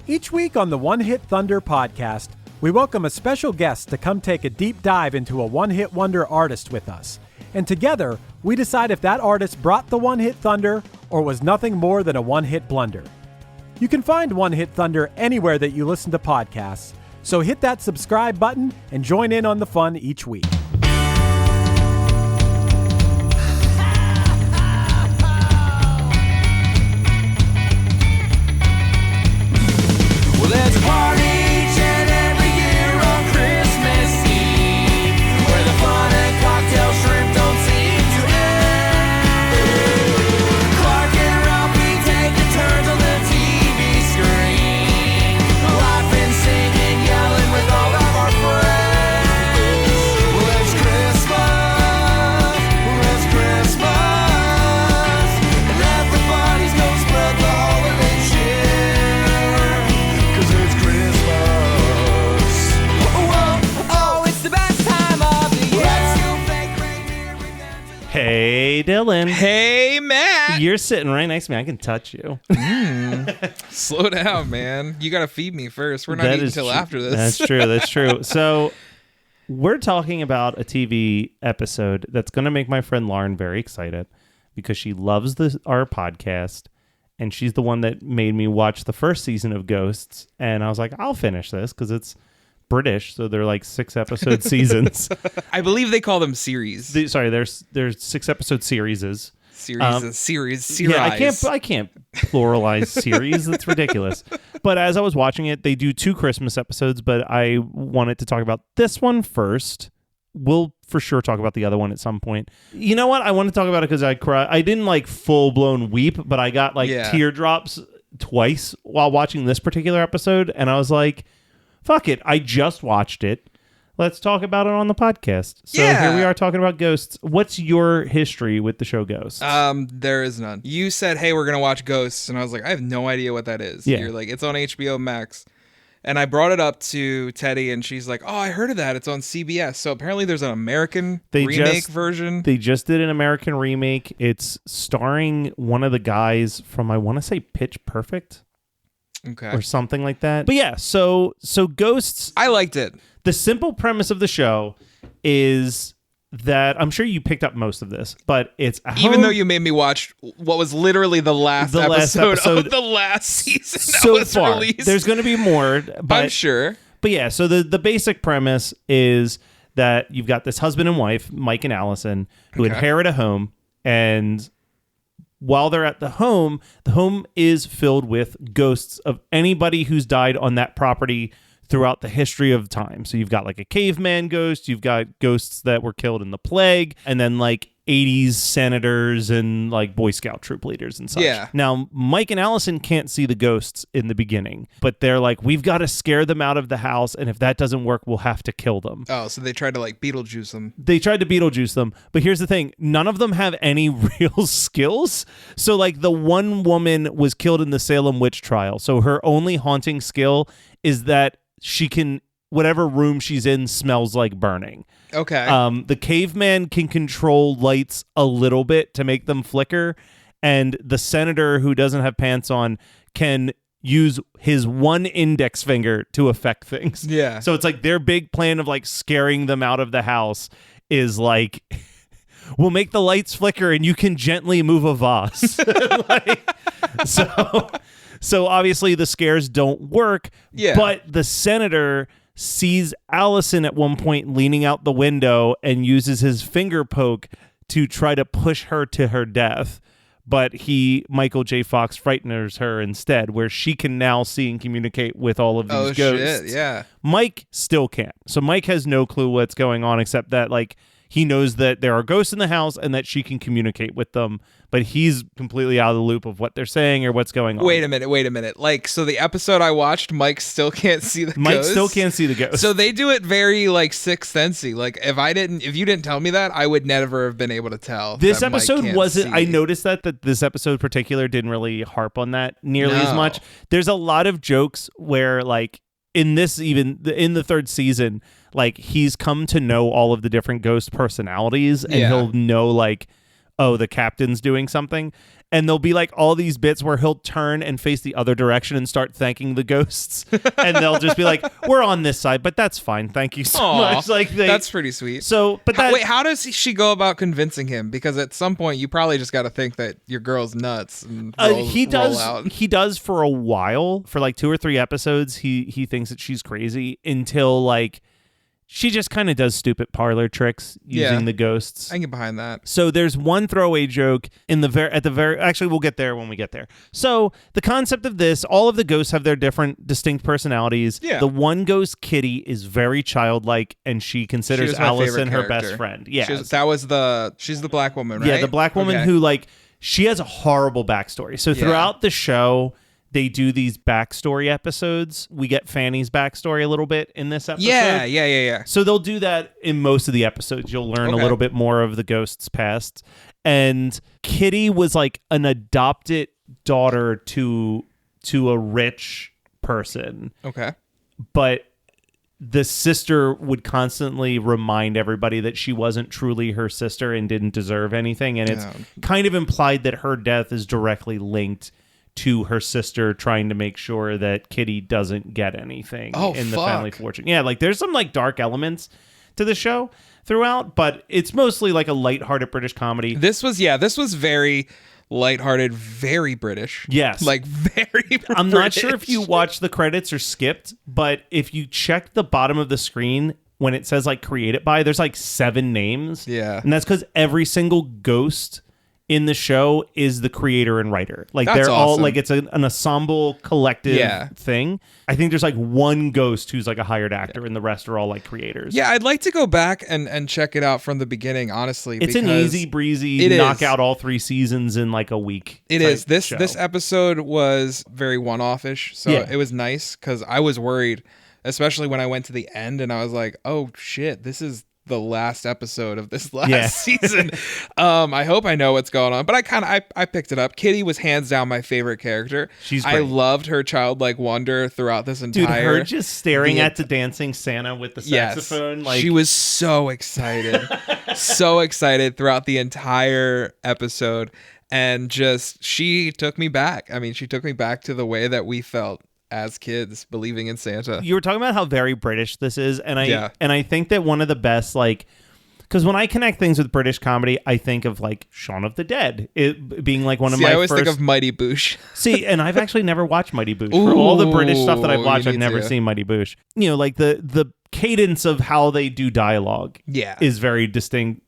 Each week on the One Hit Thunder podcast, we welcome a special guest to come take a deep dive into a one-hit wonder artist with us. And together, we decide if that artist brought the one-hit thunder or was nothing more than a one-hit blunder. You can find One Hit Thunder anywhere that you listen to podcasts, so hit that subscribe button and join in on the fun each week. Well, there's a party each and every year on Christmas Eve, where the fun and cocktail shrimp don't seem to end. Clark and Ralphie taking turns on the TV screen, laughing, singing, yelling with all of our friends. Well, it's Christmas, and let the parties go spread the holiday cheer. 'Cause it's Christmas. Whoa, oh, it's the best time of the year. Let's go fake reindeer again. Hey, Dylan. Hey, Matt. You're sitting right next to me. I can touch you. Slow down, man. You got to feed me first. We're not That eating is until true. after this. That's true. That's true. So we're talking about a TV episode that's going to make my friend Lauren very excited because she loves our podcast, and she's the one that made me watch the first season of Ghosts. And I was like, I'll finish this because it's British, so they're like 6-episode seasons. I believe they call them series. There's 6-episode series. Series. Yeah, I can't pluralize series. That's ridiculous. But as I was watching it, they do 2 Christmas episodes, but I wanted to talk about this one first. We'll for sure talk about the other one at some point. You know what? I want to talk about it because I cried. I didn't like full-blown weep, but I got teardrops twice while watching this particular episode, and I was like, fuck it. I just watched it. Let's talk about it on the podcast. So Here we are talking about Ghosts. What's your history with the show Ghosts? There is none. You said, hey, we're going to watch Ghosts, and I was like, I have no idea what that is. Yeah. You're like, it's on HBO Max. And I brought it up to Teddy, and she's like, oh, I heard of that. It's on CBS. So apparently there's an American remake version. They just did an American remake. It's starring one of the guys from, I want to say, Pitch Perfect. Okay. Or something like that. But yeah, so Ghosts. I liked it. The simple premise of the show is that, I'm sure you picked up most of this, but it's even though you made me watch what was literally the last episode of the last season so that was far. released. There's going to be more, but I'm sure. But yeah, so the basic premise is that you've got this husband and wife, Mike and Allison, who inherit a home, and while they're at the home is filled with ghosts of anybody who's died on that property throughout the history of time. So you've got like a caveman ghost, you've got ghosts that were killed in the plague, and then like 80s senators and like Boy Scout troop leaders and such. Yeah. Now, Mike and Allison can't see the ghosts in the beginning, but they're like, we've got to scare them out of the house, and if that doesn't work, we'll have to kill them. Oh, so they tried to like Beetlejuice them. They tried to Beetlejuice them, but here's the thing. None of them have any real skills. So like the one woman was killed in the Salem witch trial. So her only haunting skill is that she can, whatever room she's in smells like burning. Okay. The caveman can control lights a little bit to make them flicker, and the senator who doesn't have pants on can use his one index finger to affect things. Yeah. So it's like their big plan of like scaring them out of the house is like, we'll make the lights flicker and you can gently move a vase. So obviously the scares don't work, but the senator sees Allison at one point leaning out the window and uses his finger poke to try to push her to her death. But Michael J. Fox frightens her instead, where she can now see and communicate with all of these ghosts. Shit, yeah. Mike still can't. So Mike has no clue what's going on, except that like he knows that there are ghosts in the house and that she can communicate with them, but he's completely out of the loop of what they're saying or what's going on. Wait a minute. Like, so the episode I watched, Mike still can't see the Mike ghosts? still can't see the ghosts. So they do it very like Sixth Sensey. Like if you didn't tell me that, I would never have been able to tell. This that Mike episode can't wasn't, see. I noticed that this episode in particular didn't really harp on that nearly as much. There's a lot of jokes where like in this, even in the third season, like he's come to know all of the different ghost personalities, and he'll know like, oh, the captain's doing something. And there'll be like all these bits where he'll turn and face the other direction and start thanking the ghosts. And they'll just be like, we're on this side, but that's fine. Thank you so much. Like that's pretty sweet. So, but wait, how does she go about convincing him? Because at some point you probably just got to think that your girl's nuts. And roll out. He does for a while, for like 2 or 3 episodes. He thinks that she's crazy until like she just kind of does stupid parlor tricks using the ghosts. I can get behind that. So there's one throwaway joke actually we'll get there when we get there. So the concept of this, all of the ghosts have their different distinct personalities. Yeah. The one ghost, Kitty, is very childlike and she considers Allison her best friend. Yeah. She's the black woman, right? Yeah, the black woman who like she has a horrible backstory. So throughout the show, they do these backstory episodes. We get Fanny's backstory a little bit in this episode. Yeah. So they'll do that in most of the episodes. You'll learn a little bit more of the ghost's past. And Kitty was like an adopted daughter to a rich person. Okay. But the sister would constantly remind everybody that she wasn't truly her sister and didn't deserve anything. And it's kind of implied that her death is directly linked to her sister trying to make sure that Kitty doesn't get anything in the family fortune. Yeah, like there's some like dark elements to the show throughout, but it's mostly like a lighthearted British comedy. This was very lighthearted, very British. Yes. Like very I'm British. not sure if you watched the credits or skipped, but if you check the bottom of the screen when it says like created by, there's like 7 names. Yeah. And that's because every single ghost in the show is the creator and writer. Like That's they're all awesome. like it's an ensemble collective thing. I think there's like one ghost who's like a hired actor and the rest are all like creators. Yeah, I'd like to go back and check it out from the beginning, honestly. It's an easy breezy knock out all 3 seasons in like a week. It is. This show. This episode was very one-off-ish, so it was nice because I was worried, especially when I went to the end and I was like, oh shit, this is the last episode of this last season. I hope I know what's going on, but I picked it up. Kitty was hands down my favorite character. She's great. I loved her childlike wonder throughout this entire. Dude, her just staring at the dancing Santa with the saxophone. Like she was so excited, so excited throughout the entire episode, and just she took me back. I mean, she took me back to the way that we felt as kids believing in Santa. You were talking about how very British this is, and I think that one of the best, like, because when I connect things with British comedy, I think of like Shaun of the Dead, it being like one of my I always first. think of Mighty Boosh. See, and I've actually never watched Mighty Boosh. For all the British stuff that I've watched, I've never seen Mighty Boosh. You know, like the cadence of how they do dialogue is very distinct.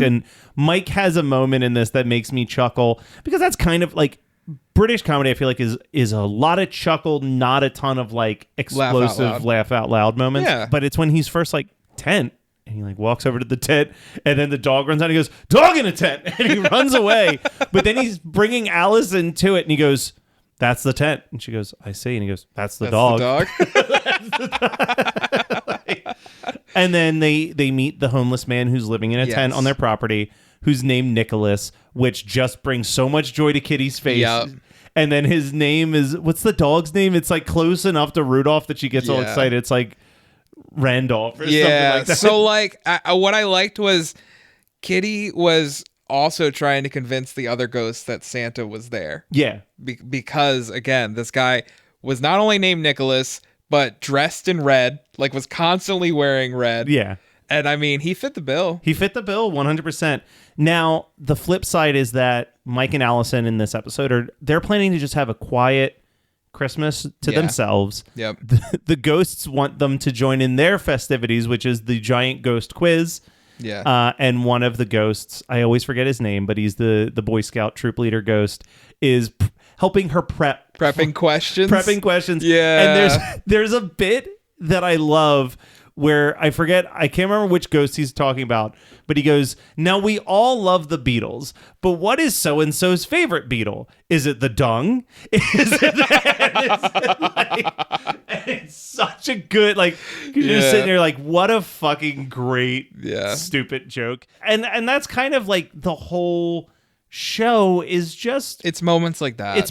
And Mike has a moment in this that makes me chuckle because that's kind of like British comedy, I feel like is a lot of chuckle, not a ton of like explosive laugh out loud moments. Yeah. But it's when he's first like tent and he like walks over to the tent and then the dog runs out and he goes, dog in a tent, and he runs away. But then he's bringing Allison to it and he goes, that's the tent. And she goes, I see. And he goes, that's the dog. And then they meet the homeless man who's living in a tent on their property, who's named Nicholas, which just brings so much joy to Kitty's face. Yep. And then his name is, what's the dog's name? It's like close enough to Rudolph that she gets all excited. It's like Randolph or something like that. So like what I liked was Kitty was also trying to convince the other ghosts that Santa was there. Yeah. Because again, this guy was not only named Nicholas, but dressed in red, like was constantly wearing red. Yeah. And I mean, he fit the bill. He fit the bill 100%. Now, the flip side is that Mike and Allison in this episode they're planning to just have a quiet Christmas to themselves. Yep. The ghosts want them to join in their festivities, which is the giant ghost quiz. Yeah. And one of the ghosts, I always forget his name, but he's the Boy Scout troop leader ghost, is helping her prepping questions. Yeah. And there's a bit that I love where I can't remember which ghost he's talking about, but he goes, now we all love the Beatles, but what is so-and-so's favorite Beatle? Is it the dung? Is it it's such a good, like, you're just sitting there like, what a fucking great, stupid joke. And that's kind of like the whole show is just... It's moments like that.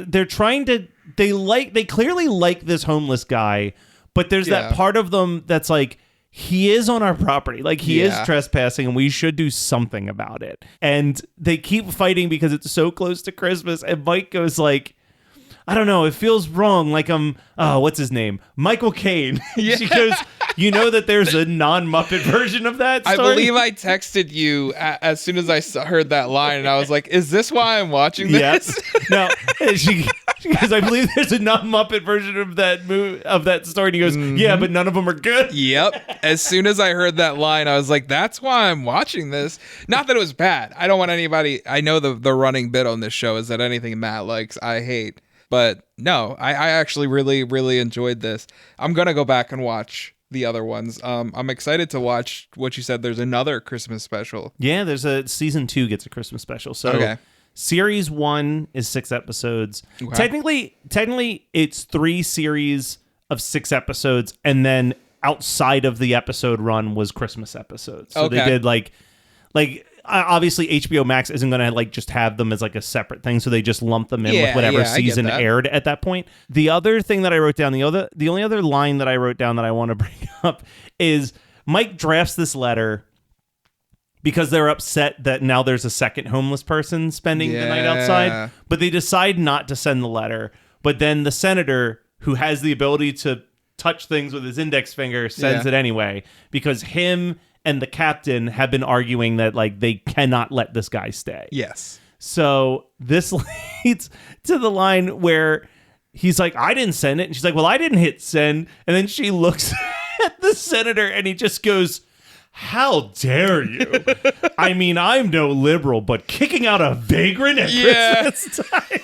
They're trying to, they clearly like this homeless guy, but there's that part of them that's like, he is on our property. Like, he is Yeah. trespassing, and we should do something about it. And they keep fighting because it's so close to Christmas. And Mike goes like, I don't know, it feels wrong. Like what's his name? Michael Caine. She goes, you know that there's a non-Muppet version of that story? I believe I texted you as soon as I heard that line, and I was like, is this why I'm watching this? Yes. No, she goes, I believe there's a non-Muppet version of that story. And he goes, yeah, but none of them are good. Yep. As soon as I heard that line, I was like, that's why I'm watching this. Not that it was bad. I don't want anybody. I know the running bit on this show is that anything Matt likes, I hate. But no, I actually really, really enjoyed this. I'm going to go back and watch the other ones. I'm excited to watch what you said. There's another Christmas special. Yeah, there's a season 2 gets a Christmas special. So okay. Series 1 is 6 episodes. Okay. Technically, it's 3 series of 6 episodes, and then outside of the episode run was Christmas episodes. So they did like obviously HBO Max isn't going to like just have them as like a separate thing, so they just lump them in with whatever season aired at that point. The other thing that I wrote down, the only other line that I wrote down that I want to bring up is Mike drafts this letter because they're upset that now there's a second homeless person spending the night outside, but they decide not to send the letter. But then the senator, who has the ability to touch things with his index finger, sends it anyway, because him and the captain have been arguing that like they cannot let this guy stay. Yes. So this leads to the line where he's like, I didn't send it. And she's like, well, I didn't hit send. And then she looks at the senator and he just goes, how dare you? I mean, I'm no liberal, but kicking out a vagrant at Christmas time?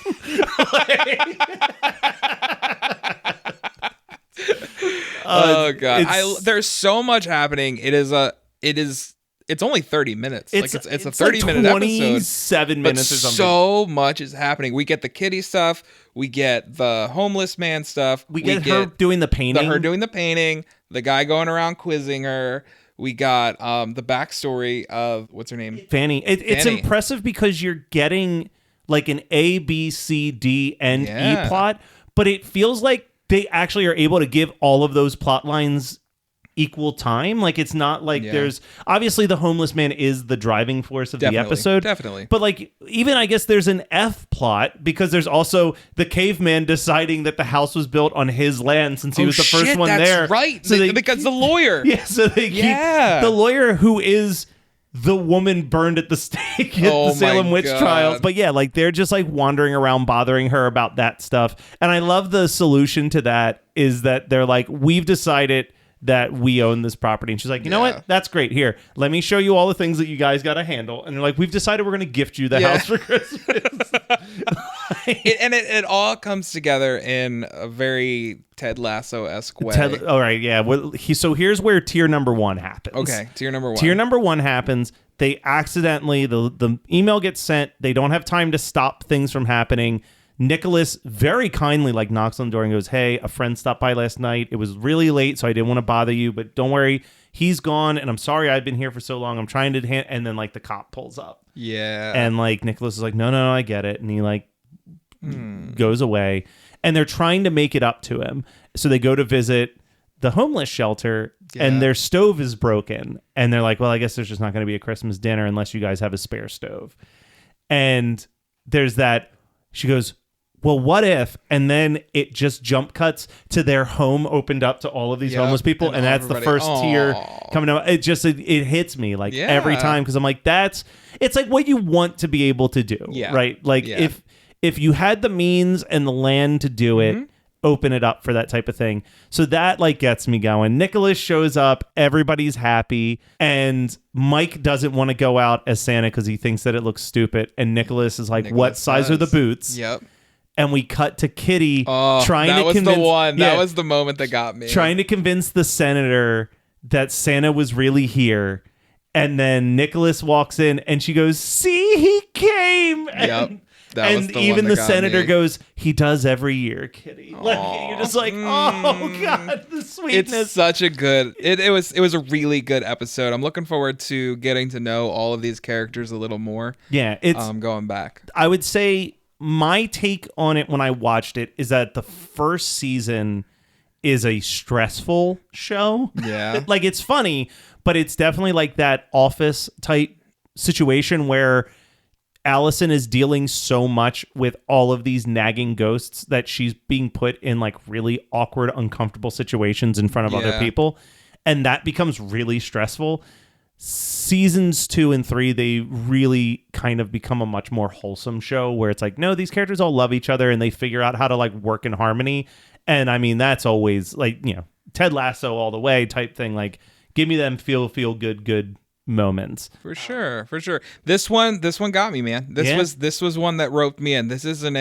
Oh God. There's so much happening. It's only 30 minutes. It's a 30-minute episode. 27 minutes or something. So much is happening. We get the kitty stuff. We get the homeless man stuff. We get her doing the painting. Her doing the painting. The guy going around quizzing her. We got the backstory of, what's her name? Fanny. It's impressive because you're getting like an A, B, C, D, and E plot, but it feels like they actually are able to give all of those plot lines equal time. Like, it's not like there's obviously the homeless man is the driving force of the episode. Definitely. But like, even I guess there's an F plot because there's also the caveman deciding that the house was built on his land since he was the first one that's there. Right. So because the lawyer. Yeah. So they keep the lawyer who is the woman burned at the stake at the Salem witch trials. But yeah, like they're just like wandering around bothering her about that stuff. And I love the solution to that is that they're like, we've decided that we own this property. And she's like, you know what? That's great. Here, let me show you all the things that you guys got to handle. And they're like, we've decided we're going to gift you the house for Christmas. It all comes together in a very Ted Lasso-esque way. All right, yeah. Well, so here's where tier number 1 happens. Okay, tier number 1. Tier number 1 happens. They accidentally, the email gets sent. They don't have time to stop things from happening. Nicholas very kindly like knocks on the door and goes, hey, a friend stopped by last night. It was really late, so I didn't want to bother you, but don't worry. He's gone, and I'm sorry I've been here for so long. I'm trying to... And then, like, the cop pulls up. Yeah. And, like, Nicholas is like, no, I get it. And he, like, goes away. And they're trying to make it up to him. So they go to visit the homeless shelter, and their stove is broken. And they're like, well, I guess there's just not going to be a Christmas dinner unless you guys have a spare stove. And there's that... She goes... well, what if? And then it just jump cuts to their home opened up to all of these homeless people. And that's the first tier coming out. It hits me like every time. Cause I'm like, it's like what you want to be able to do. Yeah. Right. Like if you had the means and the land to do it, open it up for that type of thing. So that like gets me going. Nicholas shows up. Everybody's happy. And Mike doesn't want to go out as Santa because he thinks that it looks stupid. And Nicholas is like, what size are the boots? Yep. And we cut to Kitty trying to convince... That was the one. That was the moment that got me. Trying to convince the senator that Santa was really here. And then Nicholas walks in and she goes, see, he came! And, even the senator goes, he does every year, Kitty. Like, you're just like, oh, God, the sweetness. It's such a good... It was a really good episode. I'm looking forward to getting to know all of these characters a little more. Yeah, it's... going back. I would say... my take on it when I watched it is that the first season is a stressful show. Yeah. Like, it's funny, but it's definitely like that Office type situation where Allison is dealing so much with all of these nagging ghosts that she's being put in like really awkward, uncomfortable situations in front of other people. And that becomes really stressful. Seasons 2 and 3, they really kind of become a much more wholesome show where it's like, no, these characters all love each other and they figure out how to like work in harmony. And I mean, that's always like, you know, Ted Lasso all the way type thing. Like, give me them feel good moments. For sure. This one got me, man. This was one that roped me in. This isn't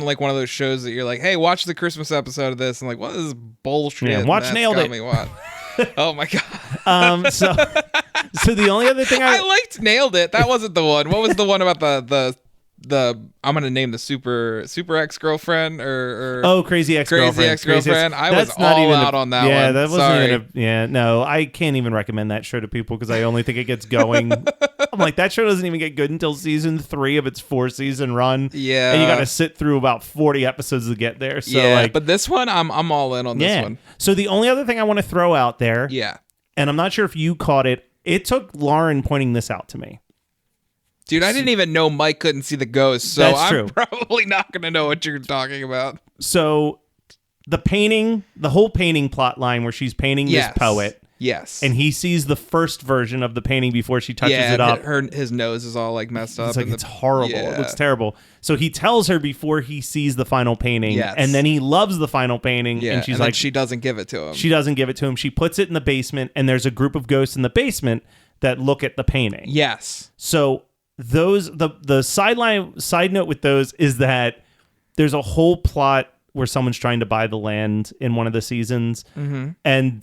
like one of those shows that you're like, hey, watch the Christmas episode of this. And like, what is bullshit? Yeah, watch Nailed It. Oh my god. So the only other thing I liked Nailed It. That wasn't the one. What was the one about the I'm gonna name the super ex-girlfriend or Crazy ex-girlfriend. I was all out on that one. Yeah, that wasn't Sorry. even no, I can't even recommend that show to people because I only think it gets going. I'm like, that show doesn't even get good until season 3 of its 4-season run. Yeah, and you got to sit through about 40 episodes to get there. So yeah, like, but this one, I'm all in on this one. So the only other thing I want to throw out there, and I'm not sure if you caught it. It took Lauren pointing this out to me. Dude, I didn't even know Mike couldn't see the ghost, so I'm probably not going to know what you're talking about. So the whole painting plot line where she's painting this poet. Yes. And he sees the first version of the painting before she touches it up. His nose is all like messed up. It's like, it's horrible. Yeah. It looks terrible. So he tells her before he sees the final painting, and then he loves the final painting, and she's like, she doesn't give it to him. She doesn't give it to him. She puts it in the basement, and there's a group of ghosts in the basement that look at the painting. Yes. So the side note with those is that there's a whole plot where someone's trying to buy the land in one of the seasons, and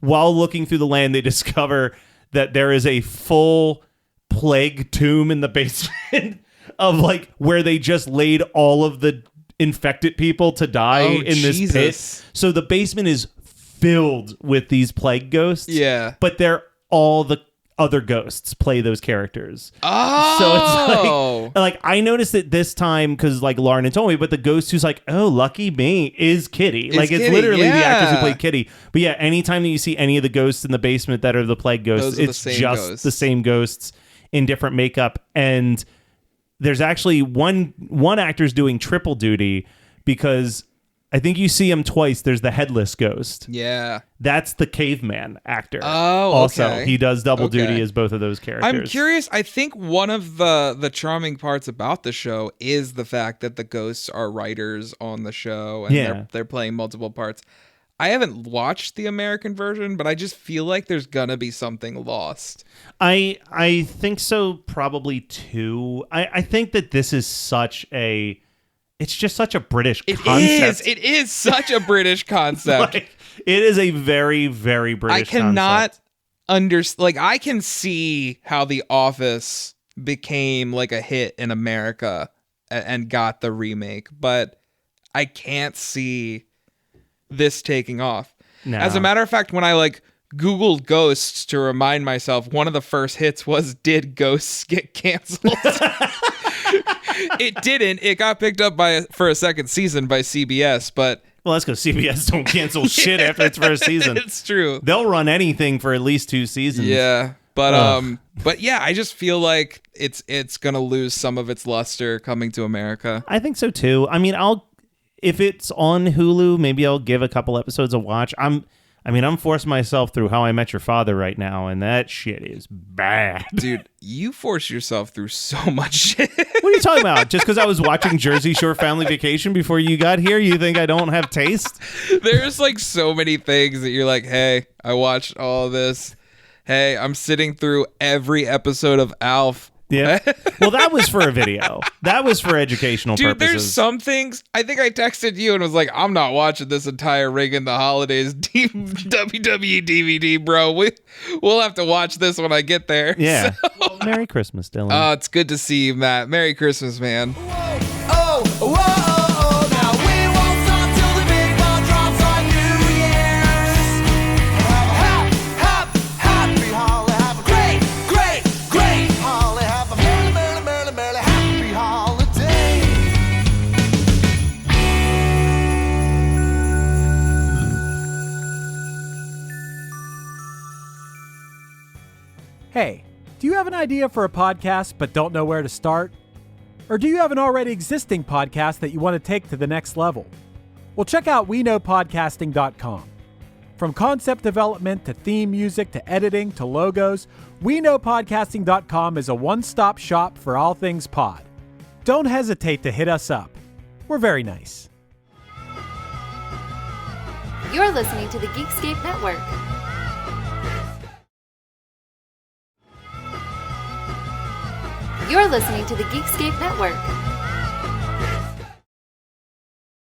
while looking through the land, they discover that there is a full plague tomb in the basement of like where they just laid all of the infected people to die in this pit. So the basement is filled with these plague ghosts. Yeah, but they're all the other ghosts play those characters. Oh, so it's like I noticed it this time because like Lauren had told me, but the ghost who's like, oh, lucky me is Kitty. It's literally the actors who play Kitty. But yeah, anytime that you see any of the ghosts in the basement that are the plague ghosts, it's just the same ghosts in different makeup. And there's actually one actor's doing triple duty because I think you see him twice. There's the headless ghost. Yeah. That's the caveman actor. Oh, okay. Also, he does double duty as both of those characters. I'm curious. I think one of the charming parts about the show is the fact that the ghosts are writers on the show and they're playing multiple parts. I haven't watched the American version, but I just feel like there's gonna be something lost. I think so, probably too. I think that this is it's just such a British concept. It is such a British concept. Like, it is a very, very British concept. I cannot understand. Like, I can see how The Office became like a hit in America and got the remake, but I can't see this taking off. No. As a matter of fact, when I like Googled ghosts to remind myself, one of the first hits was, did ghosts get canceled? It didn't. It got picked up for a second season by CBS, but well, that's because CBS don't cancel shit after its first season. It's true. They'll run anything for at least 2 seasons. Yeah, but yeah, I just feel like it's gonna lose some of its luster coming to America. I think so too. I mean, if it's on Hulu, maybe I'll give a couple episodes a watch. I'm forcing myself through How I Met Your Father right now, and that shit is bad. Dude, you force yourself through so much shit. What are you talking about? Just because I was watching Jersey Shore Family Vacation before you got here, you think I don't have taste? There's like so many things that you're like, hey, I watched all this. Hey, I'm sitting through every episode of Alf. Yeah. Well, that was for a video. That was for educational purposes. Dude, there's some things. I think I texted you and was like, I'm not watching this entire Ring in the Holidays WWE DVD, bro. We'll have to watch this when I get there. Yeah. So. Well, Merry Christmas, Dylan. It's good to see you, Matt. Merry Christmas, man. Hey, do you have an idea for a podcast but don't know where to start? Or do you have an already existing podcast that you want to take to the next level? Well, check out WeKnowPodcasting.com. From concept development to theme music to editing to logos, WeKnowPodcasting.com is a one-stop shop for all things pod. Don't hesitate to hit us up. We're very nice. You're listening to the Geekscape Network. You're listening to the Geekscape Network.